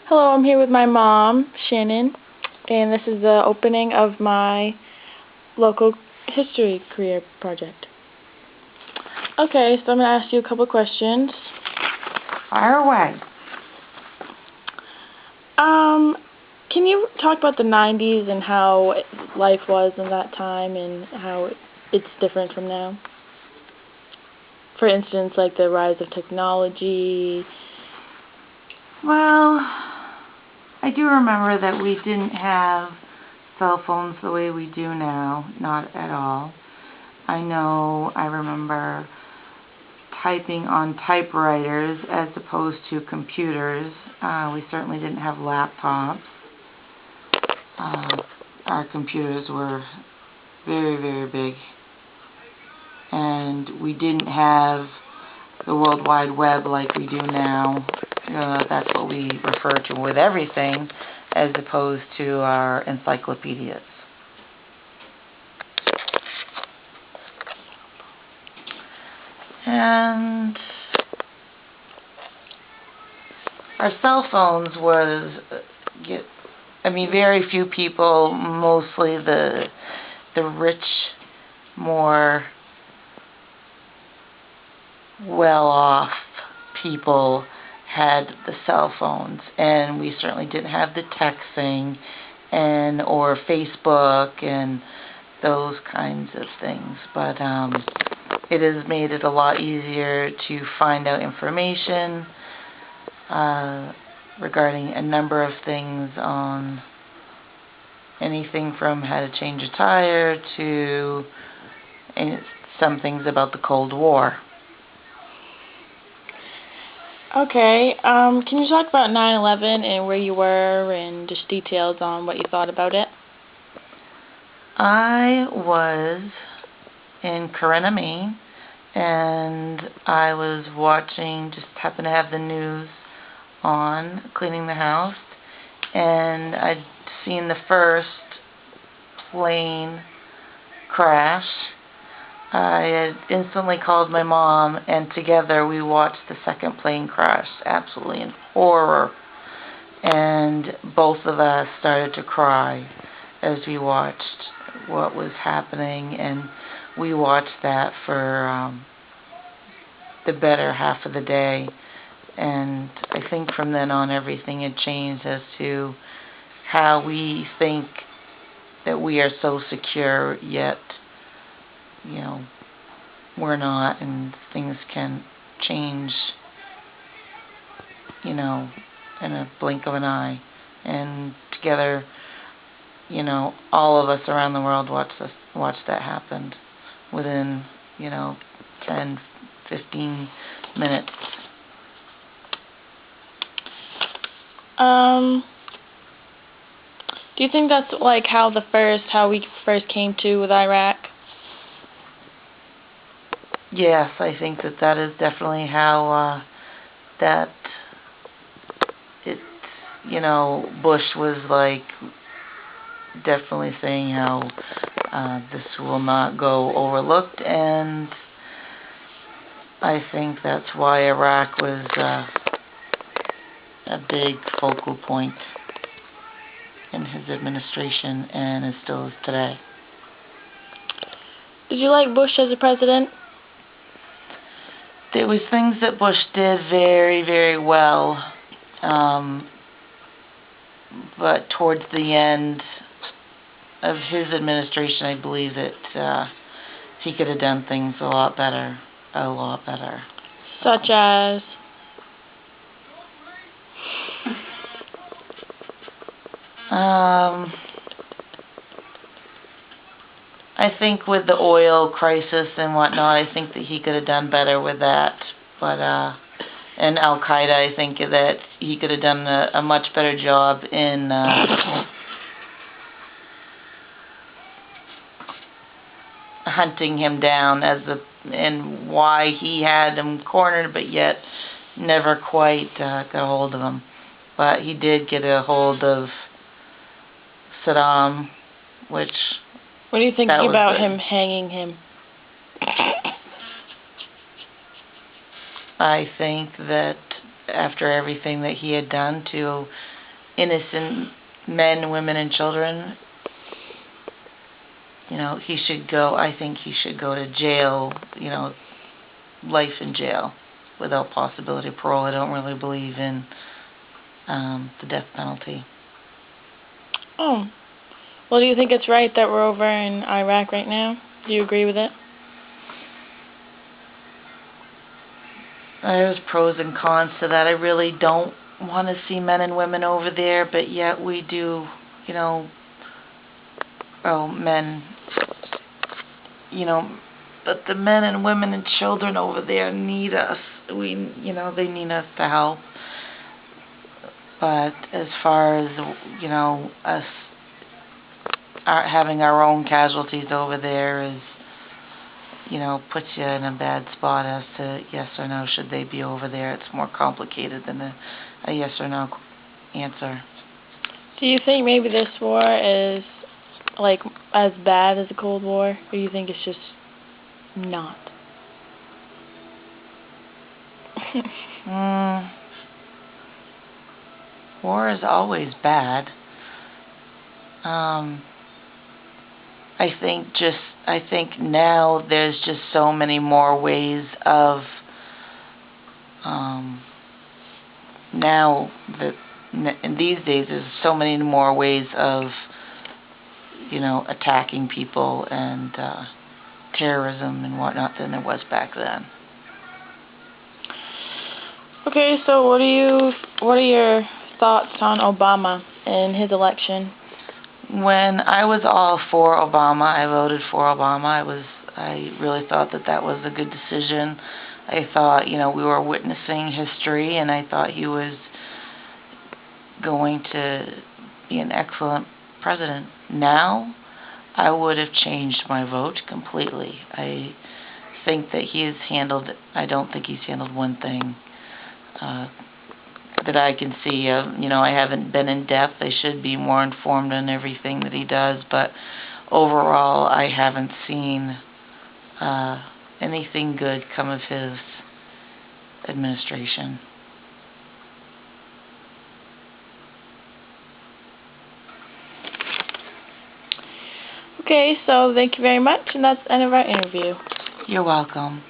Hello, I'm here with my mom, Shannon, and this is the opening of my local history career project. Okay, so I'm going to ask you a couple questions. Fire away. Can you talk about the 90s and how life was in that time and how it's different from now? For instance, like the rise of technology. Well, I do remember that we didn't have cell phones the way we do now, not at all. I remember typing on typewriters as opposed to computers. We certainly didn't have laptops. Our computers were very, very big. And we didn't have the World Wide Web like we do now. That's what we refer to with everything, as opposed to our encyclopedias. And our cell phones was, very few people, mostly the rich, more well-off people had the cell phones, and we certainly didn't have the texting or Facebook and those kinds of things. But it has made it a lot easier to find out information regarding a number of things, on anything from how to change a tire to some things about the Cold War. Okay, can you talk about 9/11 and where you were and just details on what you thought about it? I was in Corona, Maine, and I was watching, just happened to have the news on, cleaning the house, and I'd seen the first plane crash. I had instantly called my mom, and together we watched the second plane crash, absolutely in horror. And both of us started to cry as we watched what was happening, and we watched that for the better half of the day. And I think from then on everything had changed as to how we think that we are so secure, yet we're not, and things can change, in a blink of an eye. And together, all of us around the world watched that happen within, 10, 15 minutes. Do you think that's like how we first came to with Iraq? Yes, I think that is definitely how Bush was like definitely saying how this will not go overlooked, and I think that's why Iraq was a big focal point in his administration, and it still is today. Did you like Bush as a president? There was things that Bush did very, very well, but towards the end of his administration, I believe that he could have done things a lot better. Such as? I think with the oil crisis and whatnot, I think that he could have done better with that. But and Al-Qaeda, I think that he could have done a much better job in hunting him down and why he had him cornered, but yet never quite got a hold of him. But he did get a hold of Saddam, which... What do you think about him hanging him? I think that after everything that he had done to innocent men, women, and children, he should go. I think he should go to jail. Life in jail without possibility of parole. I don't really believe in the death penalty. Oh. Well, do you think it's right that we're over in Iraq right now? Do you agree with it? There's pros and cons to that. I really don't want to see men and women over there, but yet we do, men, but the men and women and children over there need us. They need us to help. But as far as, us having our own casualties over there is, puts you in a bad spot as to yes or no, should they be over there. It's more complicated than a yes or no answer. Do you think maybe this war is, like, as bad as the Cold War, or do you think it's just not? War is always bad. I think now there's just so many more ways of in these days there's so many more ways of attacking people and terrorism and whatnot than there was back then. Okay, so what are your thoughts on Obama and his election? When I was all for Obama, I voted for Obama. I really thought that was a good decision. I thought, we were witnessing history, and I thought he was going to be an excellent president. Now, I would have changed my vote completely. I think that I don't think he's handled one thing that I can see. I haven't been in depth. I should be more informed on everything that he does, but overall, I haven't seen anything good come of his administration. Okay, so thank you very much, and that's the end of our interview. You're welcome.